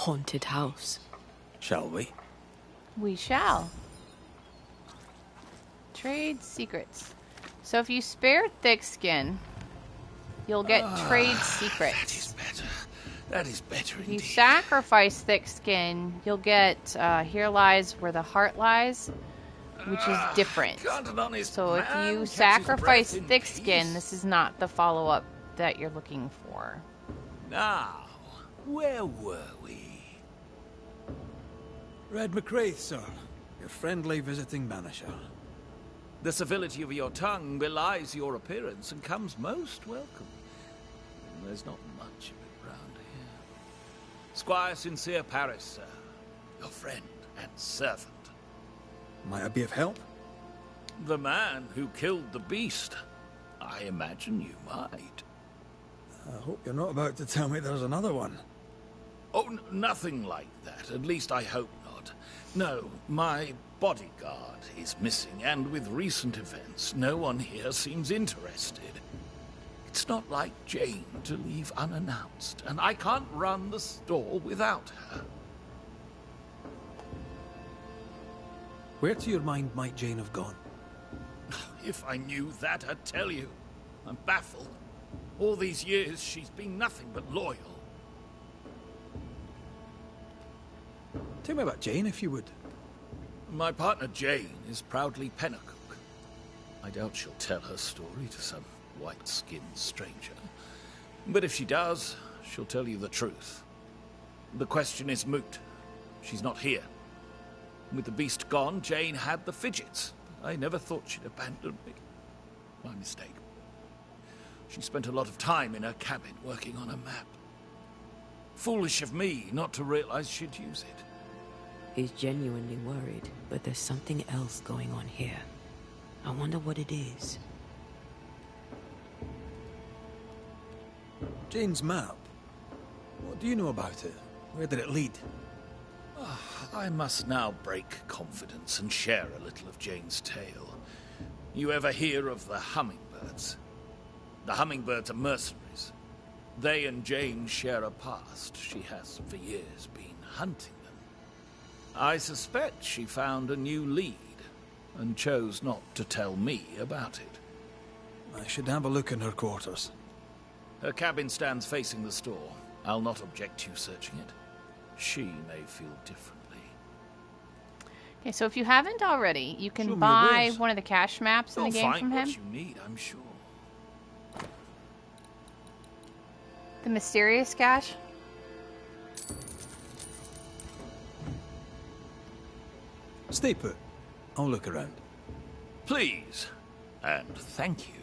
haunted house. Shall we? We shall. Trade secrets. So if you spare Thickskin, you'll get trade secrets. That is better. That is better If you indeed. sacrifice Thickskin, you'll get Here Lies Where the Heart Lies, which is different. So if you sacrifice Thickskin, this is not the follow-up that you're looking for. Now, where were we? Red McCraith, sir. Your friendly visiting banisher. The civility of your tongue belies your appearance and comes most welcome. There's not much of it round here. Squire Sincere Parris, sir. Your friend and servant. Might I be of help? The man who killed the beast. I imagine you might. I hope you're not about to tell me there's another one. Oh, nothing like that. At least I hope not. No, my bodyguard is missing, and with recent events, no one here seems interested. It's not like Jane to leave unannounced, and I can't run the store without her. Where to your mind might Jane have gone? If I knew that, I'd tell you. I'm baffled. All these years, she's been nothing but loyal. Tell me about Jane, if you would. My partner Jane is proudly Pennacook. I doubt she'll tell her story to some white-skinned stranger. But if she does, she'll tell you the truth. The question is moot. She's not here. With the beast gone, Jane had the fidgets. I never thought she'd abandon me. My mistake. She spent a lot of time in her cabin working on a map. Foolish of me not to realize she'd use it. He's genuinely worried, but there's something else going on here. I wonder what it is. Jane's map. What do you know about it? Where did it lead? I must now break confidence and share a little of Jane's tale. You ever hear of the hummingbirds? The hummingbirds are mercenaries. They and Jane share a past. She has, for years, been hunting them. I suspect she found a new lead, and chose not to tell me about it. I should have a look in her quarters. Her cabin stands facing the store. I'll not object to you searching it. She may feel differently. Okay, so if you haven't already, you can Show me buy yours. one of the cache maps in the game from him. You'll find what you need, I'm sure. The mysterious cache. Stay put. I'll look around. Please, and thank you.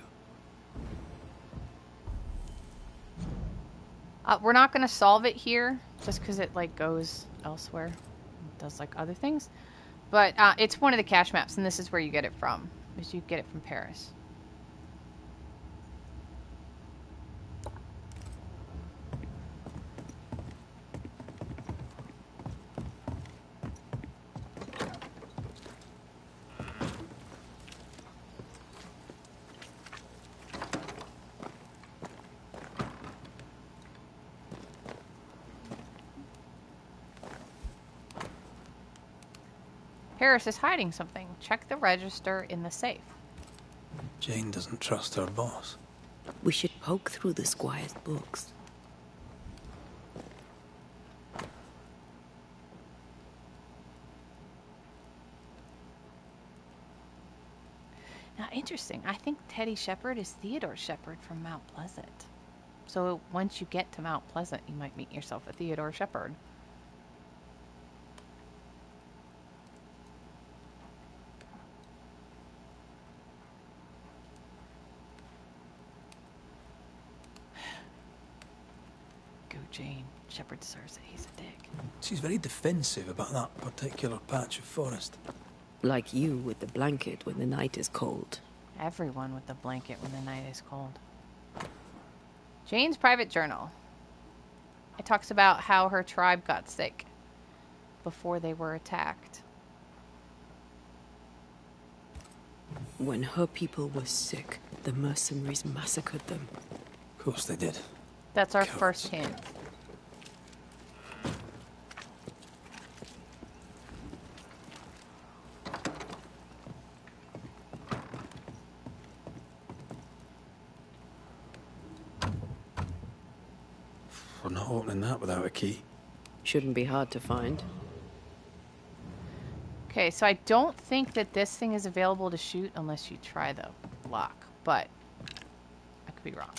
We're not going to solve it here, just because it like goes elsewhere. It does like other things. But it's one of the cache maps, and this is where you get it from. Is you get it from Parris. Parris is hiding something. Check the register in the safe. Jane doesn't trust her boss. We should poke through the squire's books. Now, interesting. I think Teddy Shepherd is Theodore Shepherd from Mount Pleasant. So once you get to Mount Pleasant, you might meet yourself a Theodore Shepherd. Go Jane. Shepherd serves it. He's a dick. She's very defensive about that particular patch of forest. Like you with the blanket when the night is cold. Everyone with the blanket when the night is cold. Jane's private journal. It talks about how her tribe got sick before they were attacked. When her people were sick, the mercenaries massacred them. Of course they did. That's our Cowards. first hint. We're not opening that without a key. Shouldn't be hard to find. Okay, so I don't think that this thing is available to shoot unless you try the lock, but I could be wrong.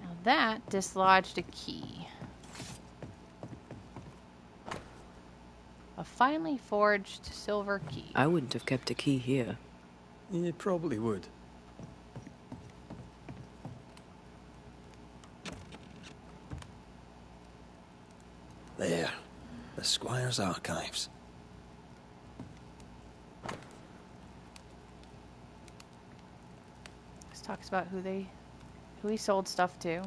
Now that dislodged a key. A finely forged silver key. I wouldn't have kept a key here. You probably would. There. The Squire's archives. This talks about who he sold stuff to.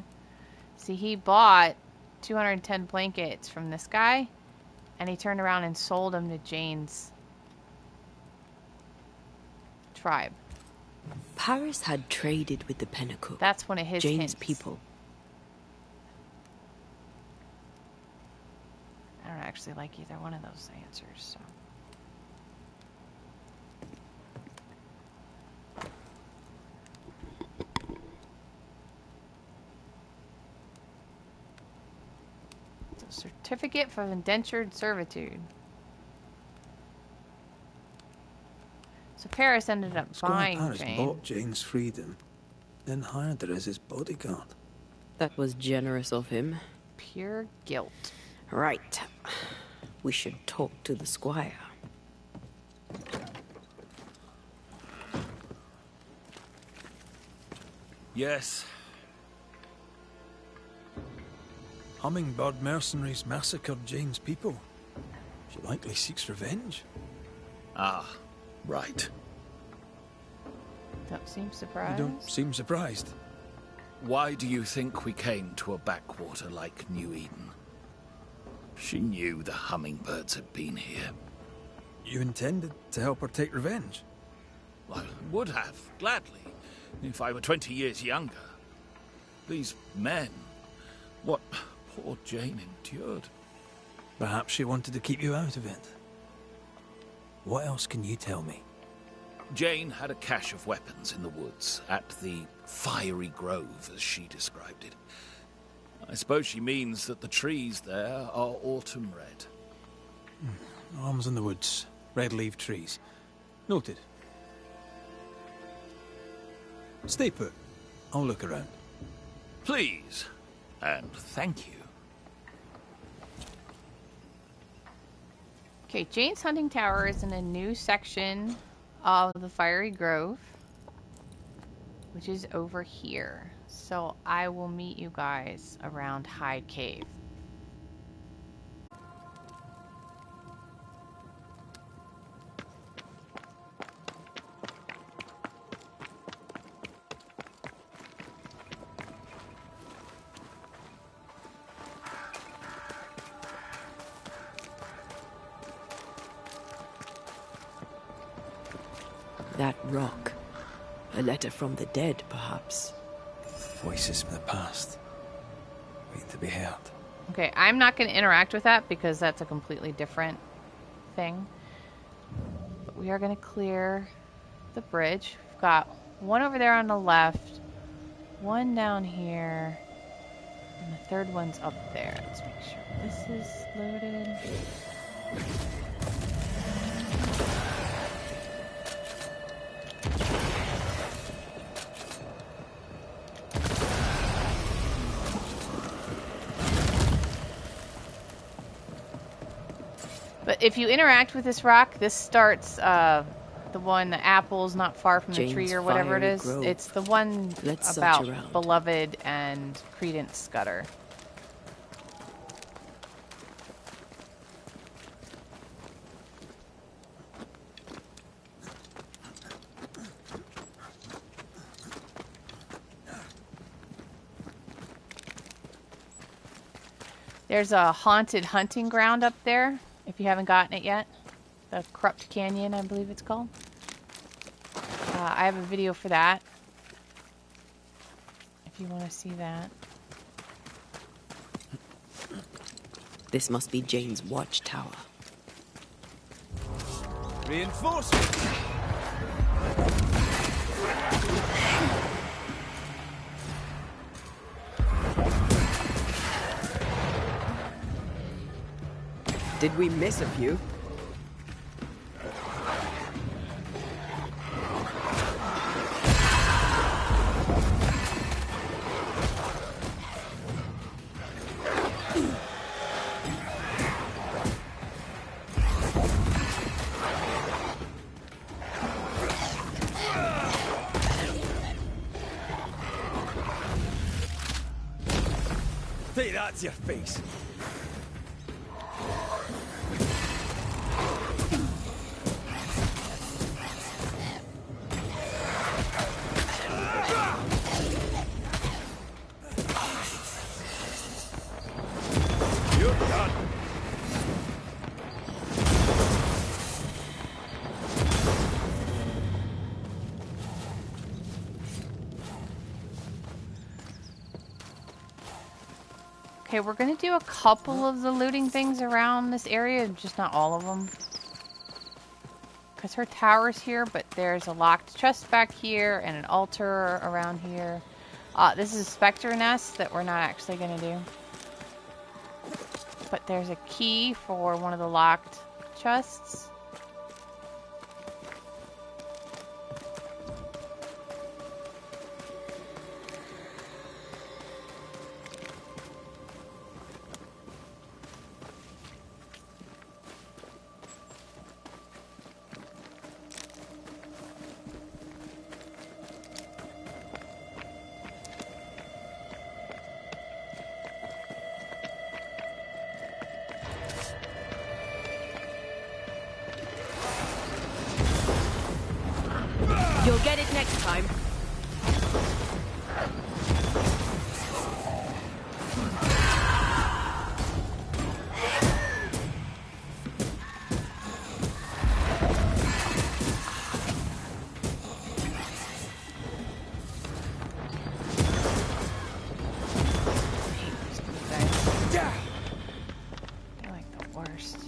See, he bought 210 blankets from this guy, and he turned around and sold them to Jane's tribe. Parris had traded with the Pennacook. That's one of his Jane's hints. people. I don't actually like either one of those answers, so. It's a certificate for indentured servitude. So Parris ended up Squire buying Parris Jane. bought Jane's freedom, then hired her as his bodyguard. That was generous of him. Pure guilt. Right. We should talk to the Squire. Yes. Hummingbird mercenaries massacred Jane's people. She likely seeks revenge. Ah, right. Don't seem surprised. You don't seem surprised. Why do you think we came to a backwater like New Eden? She knew the hummingbirds had been here. You intended to help her take revenge? I would have, gladly, if I were 20 years younger. These men, what poor Jane endured. Perhaps she wanted to keep you out of it. What else can you tell me? Jane had a cache of weapons in the woods, at the fiery grove, as she described it. I suppose she means that the trees there are autumn red. Arms in the woods, red-leaved trees. Noted. Stay put. I'll look around. Please, and thank you. Okay, Jane's Hunting Tower is in a new section of the Fiery Grove, which is over here. So I will meet you guys around High Cave. That rock. A letter from the dead, perhaps. Voices from the past. Waiting to be heard. Okay, I'm not going to interact with that because that's a completely different thing. But we are going to clear the bridge. We've got one over there on the left, one down here, and the third one's up there. Let's make sure this is loaded. But if you interact with this rock, this starts the one, the apple's not far from the tree or whatever it is. Grove. It's the one Let's about search around. Beloved and Credence Scudder. There's a haunted hunting ground up there, if you haven't gotten it yet. The Corrupt Canyon, I believe it's called. I have a video for that, if you want to see that. This must be Jane's watchtower. Reinforcements! Did we miss a few? Say that to your face. You're done. Okay, we're gonna do a couple of the looting things around this area, just not all of them. Because her tower's here, but there's a locked chest back here and an altar around here. This is a specter nest that we're not actually gonna do. But there's a key for one of the locked chests. You'll get it next time. They're like the worst.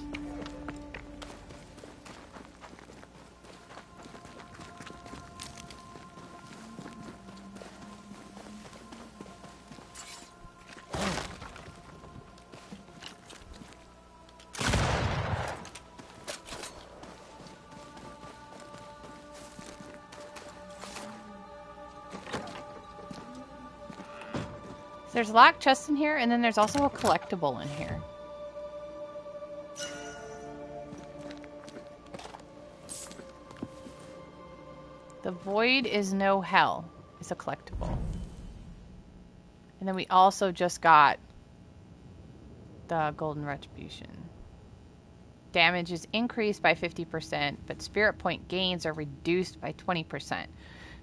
There's a locked chest in here, and then there's also a collectible in here. The Void is no hell. It's a collectible. And then we also just got the Golden Retribution. Damage is increased by 50%, but spirit point gains are reduced by 20%.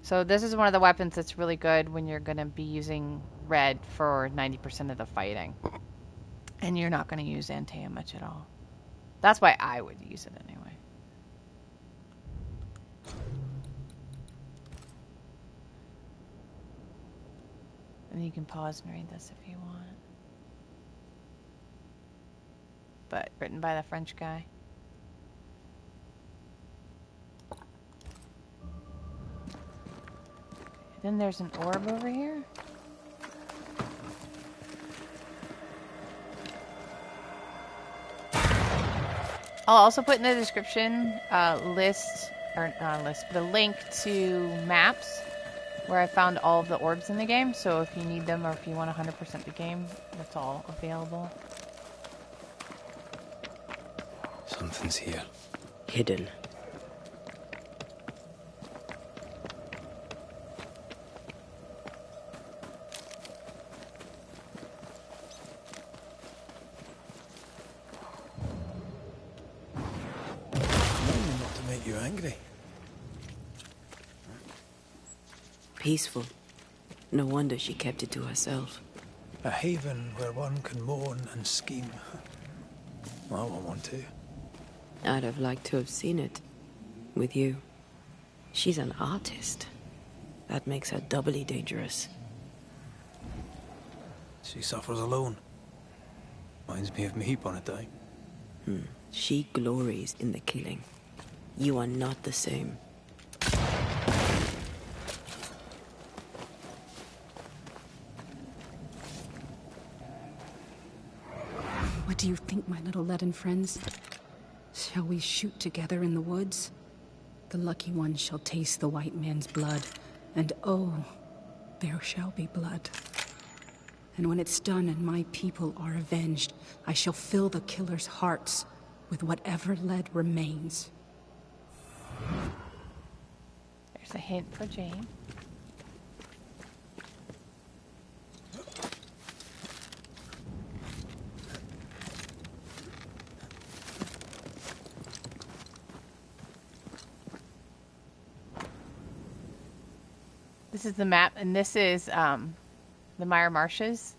So this is one of the weapons that's really good when you're going to be using red for 90% of the fighting. And you're not going to use Antea much at all. That's why I would use it anyway. And you can pause and read this if you want. But written by the French guy. Then there's an orb over here. I'll also put in the description list, or not a list, but a link to maps where I found all of the orbs in the game. So if you need them or if you want 100% the game, that's all available. Something's here. Hidden. Not to make you angry. Peaceful. No wonder she kept it to herself. A haven where one can mourn and scheme. I want one too. I'd have liked to have seen it. With you. She's an artist. That makes her doubly dangerous. She suffers alone. Reminds me of me upon a time. She glories in the killing. You are not the same. What What do you think, my little leaden friends? Shall we shoot together in the woods? The lucky one shall taste the white man's blood, and oh, there shall be blood. And when it's done and my people are avenged, I shall fill the killer's hearts with whatever lead remains. There's a hint for Jane. This is the map, and this is the Mire Marshes.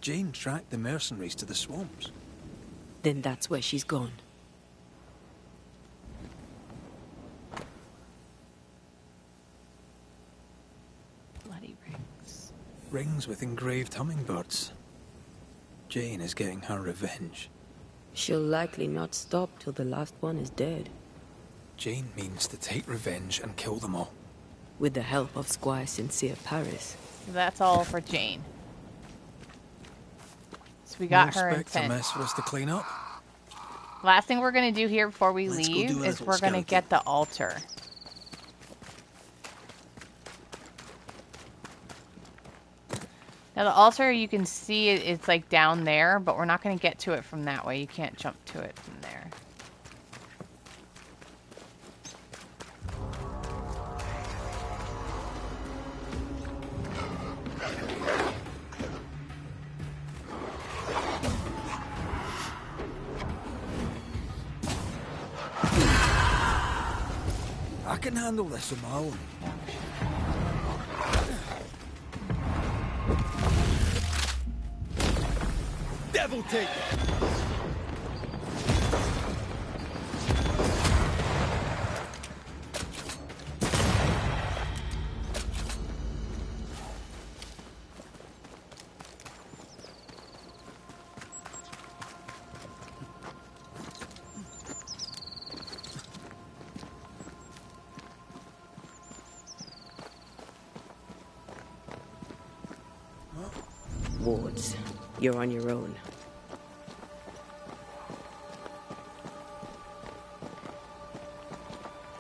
Jane tracked the mercenaries to the swamps. Then that's where she's gone. Bloody rings. Rings with engraved hummingbirds. Jane is getting her revenge. She'll likely not stop till the last one is dead. Jane means to take revenge and kill them all. With the help of Squire Sincere Parris. So that's all for Jane. So we got her Expect a intent. mess for us to clean up. Last thing we're going to do here before we Let's go leave do a is little we're going to scouting. get the altar. Now the altar, you can see it's like down there, but we're not going to get to it from that way. You can't jump to it from there. I can handle this on my own. Devil take it! Wards, you're on your own.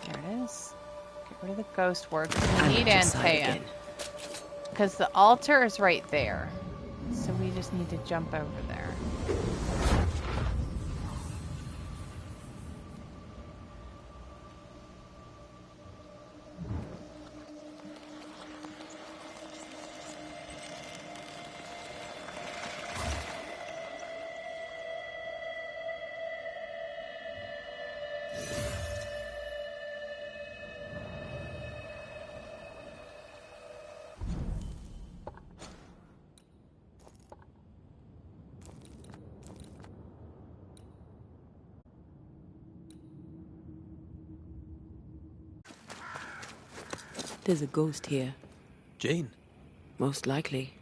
There it is. Get rid of the ghost word. I'm We need at your side Antea. again. Because the altar is right there. So we just need to jump over there. There's a ghost here. Jane? Most likely.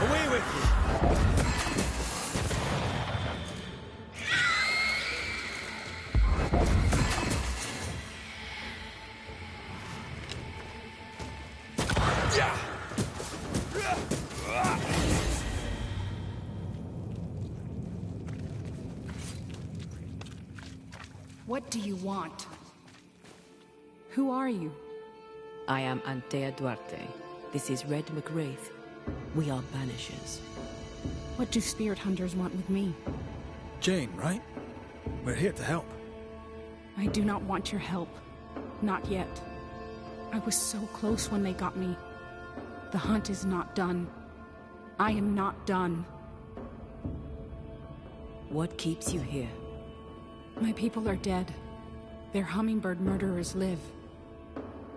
Away with you! What do you want? Who are you? I am Antea Duarte. This is Red McWraith. We are Banishers. What do spirit hunters want with me? Jane, right? We're here to help. I do not want your help. Not yet. I was so close when they got me. The hunt is not done. I am not done. What keeps you here? My people are dead. Their hummingbird murderers live.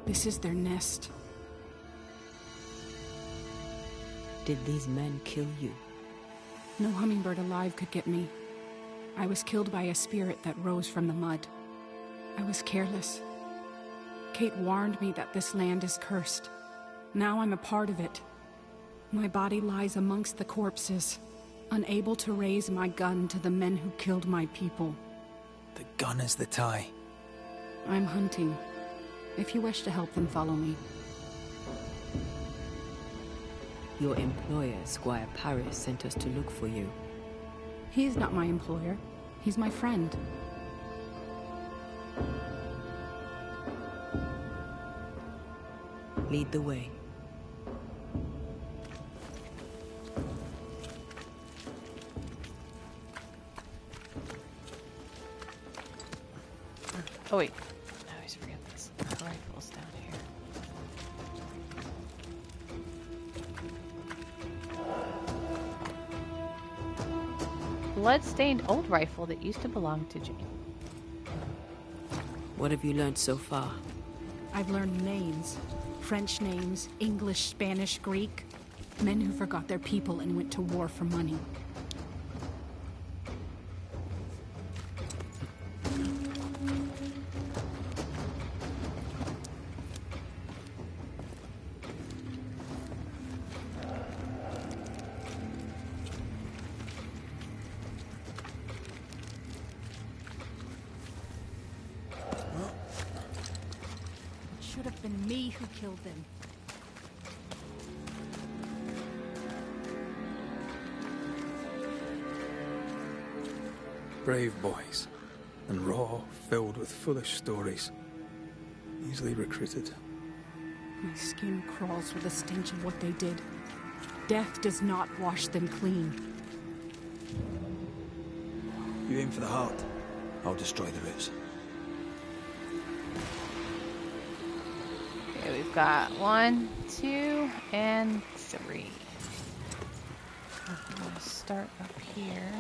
This is their nest. Did these men kill you? No hummingbird alive could get me. I was killed by a spirit that rose from the mud. I was careless. Kate warned me that this land is cursed. Now I'm a part of it. My body lies amongst the corpses, unable to raise my gun to the men who killed my people. The gun is the tie. I'm hunting. If you wish to help, then follow me. Your employer, Squire Parris, sent us to look for you. He is not my employer. He's my friend. Lead the way. Oh wait, I always forget this. The rifle's down here. Blood-stained old rifle that used to belong to Jane. What have you learned so far? I've learned names. French names, English, Spanish, Greek. Men who forgot their people and went to war for money. Should have been me who killed them. Brave boys. And raw, filled with foolish stories. Easily recruited. My skin crawls with the stench of what they did. Death does not wash them clean. You aim for the heart. I'll destroy the roots. Okay, we've got 1, 2, and 3. I'm gonna start up here.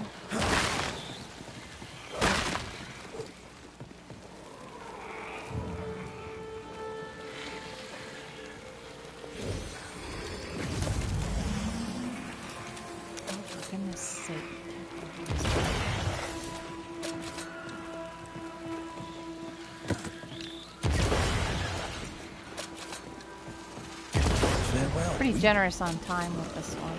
Oh, for goodness sake. Pretty generous on time with this one.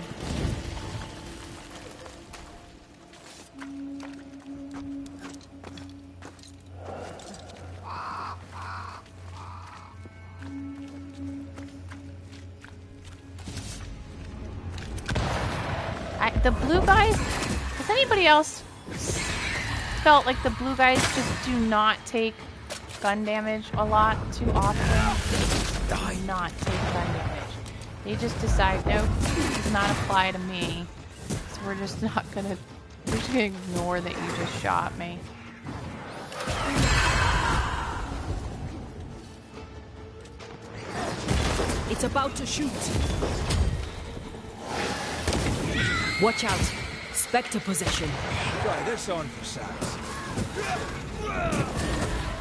The blue guys, has anybody else felt like the blue guys just do not take gun damage a lot too often? They do not take gun damage. They just decide, nope, this does not apply to me. So we're just not gonna, we're just gonna ignore that you just shot me. It's about to shoot. Watch out. Spectre possession. Try this on for size.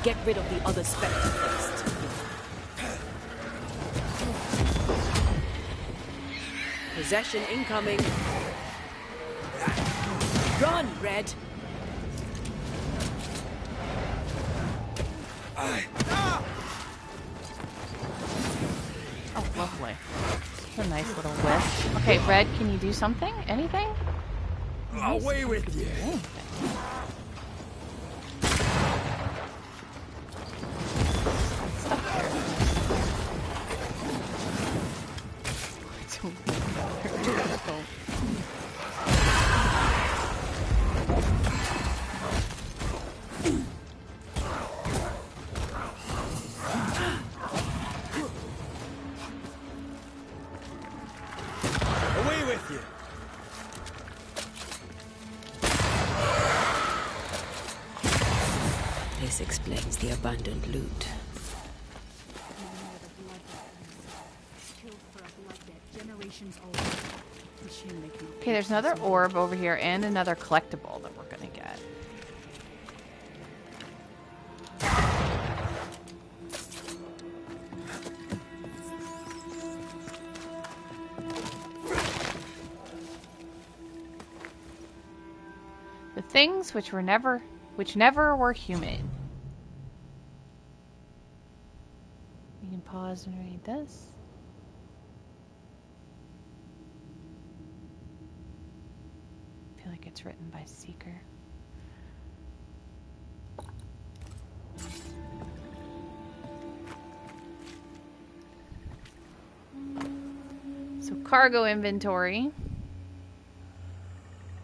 Get rid of the other Spectre first. Possession incoming. Run, Red. Oh, lovely. It's a nice little whiff. Okay, Red, can you do something? Anything? Away with you. Stuck there. Away with you. This explains the abandoned loot. Okay, there's another orb over here and another collectible that we're gonna get. Things which never were human. You can pause and read this. I feel like it's written by Seeker. So cargo inventory.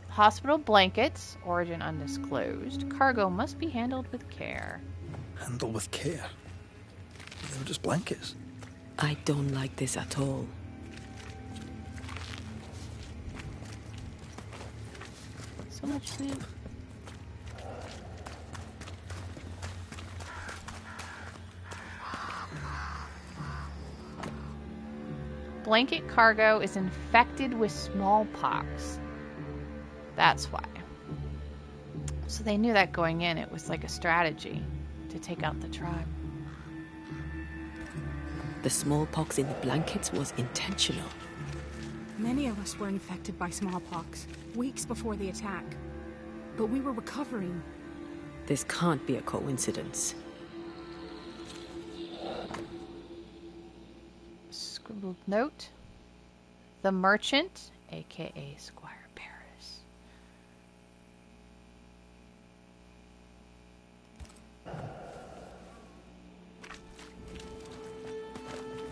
Hospital blankets, origin undisclosed. Cargo must be handled with care. Handled with care? They were just blankets. I don't like this at all. So much food. Blanket cargo is infected with smallpox. That's why. So they knew that going in, it was like a strategy to take out the tribe. The smallpox in the blankets was intentional. Many of us were infected by smallpox, weeks before the attack. But we were recovering. This can't be a coincidence. Scribbled note. The merchant, aka Squire Parris.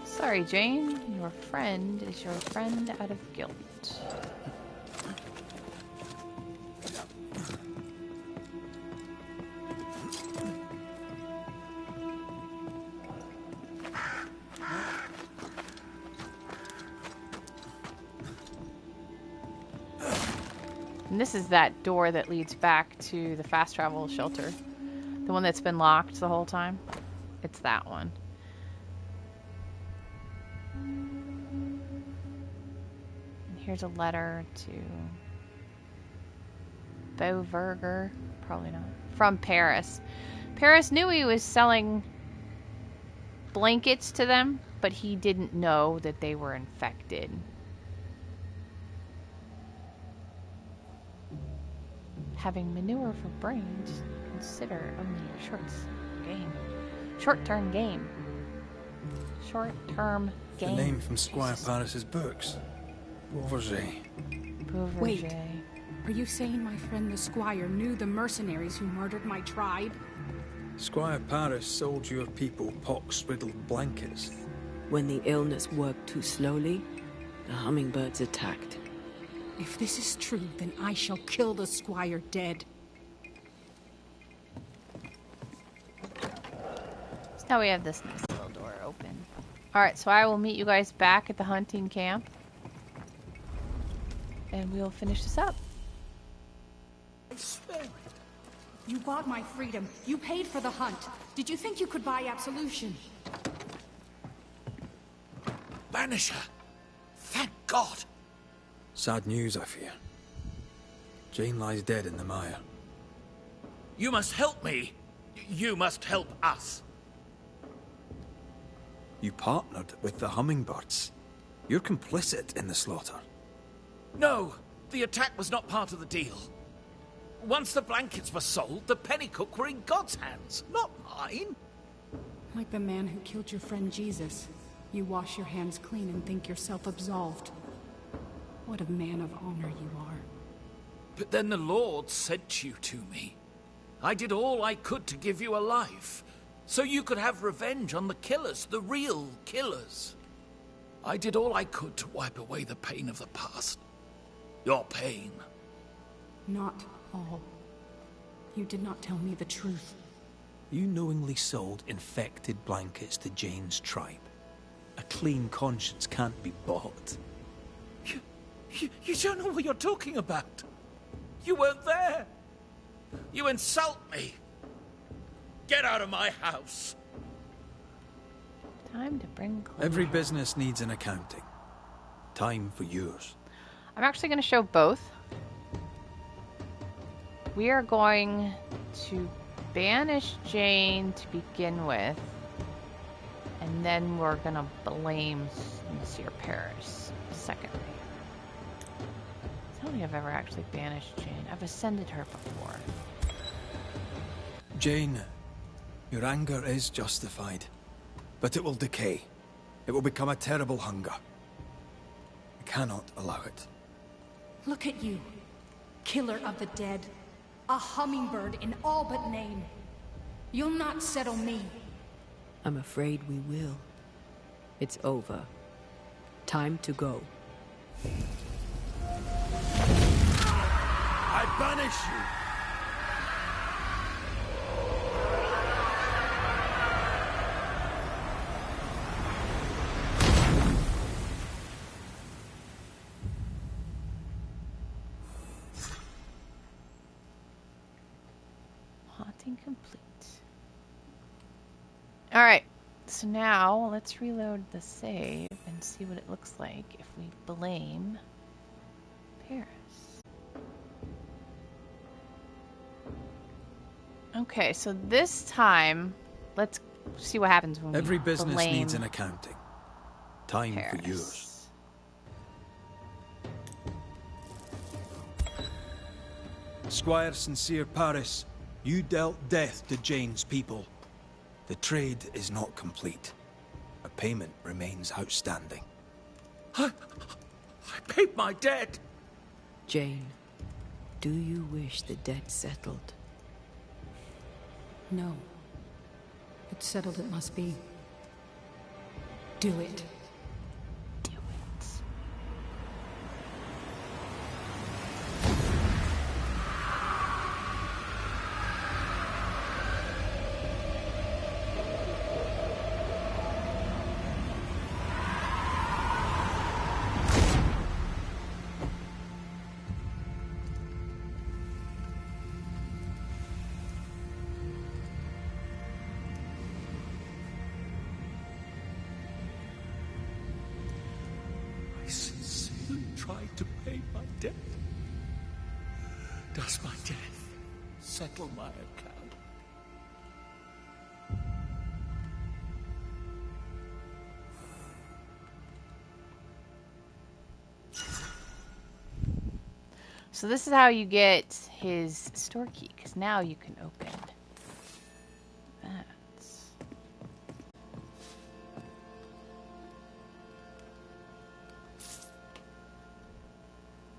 Sorry, Jane. Your friend is your friend out of guilt. And this is that door that leads back to the fast travel shelter. The one that's been locked the whole time. It's that one. And here's a letter to Beauverger. Probably not. From Parris. Parris knew he was selling blankets to them, but he didn't know that they were infected. Having manure for brains, consider only a short-term game. Short-term game. The name from Squire Parris's books. Beauverger. Wait, are you saying my friend the Squire knew the mercenaries who murdered my tribe? Squire Parris sold your people pox-riddled blankets. When the illness worked too slowly, the hummingbirds attacked. If this is true, then I shall kill the Squire dead. So now we have this nice little door open. Alright, so I will meet you guys back at the hunting camp. And we'll finish this up. I swear it. You bought my freedom. You paid for the hunt. Did you think you could buy absolution? Banisher! Thank God! Sad news, I fear. Jane lies dead in the mire. You must help me. You must help us. You partnered with the hummingbirds. You're complicit in the slaughter. No, the attack was not part of the deal. Once the blankets were sold, the pennycook were in God's hands, not mine. Like the man who killed your friend Jesus. You wash your hands clean and think yourself absolved. What a man of honor you are. But then the Lord sent you to me. I did all I could to give you a life, so you could have revenge on the killers, the real killers. I did all I could to wipe away the pain of the past. Your pain. Not all. You did not tell me the truth. You knowingly sold infected blankets to Jane's tribe. A clean conscience can't be bought. You don't know what you're talking about. You weren't there. You insult me. Get out of my house. Time to bring closure. Every business needs an accounting. Time for yours. I'm actually going to show both. We are going to banish Jane to begin with. And then we're going to blame Monsieur Parris secondly. So don't think I've ever actually banished Jane. I've ascended her before. Jane, your anger is justified, but it will decay. It will become a terrible hunger. I cannot allow it. Look at you, killer of the dead. A hummingbird in all but name. You'll not settle me. I'm afraid we will. It's over. Time to go. I banish you! Haunting complete. Alright, so now let's reload the save and see what it looks like if we blame Parris. Okay, so this time, let's see what happens when Every we business blame needs an accounting. Time Parris. for yours. Squire Sincere Parris, you dealt death to Jane's people. The trade is not complete. A payment remains outstanding. I paid my debt. Jane, do you wish the debt settled? No. But settled it must be. Do it. Do it. I sincerely tried to pay my debt. Does my death settle my account? So this is how you get his store key, because now you can open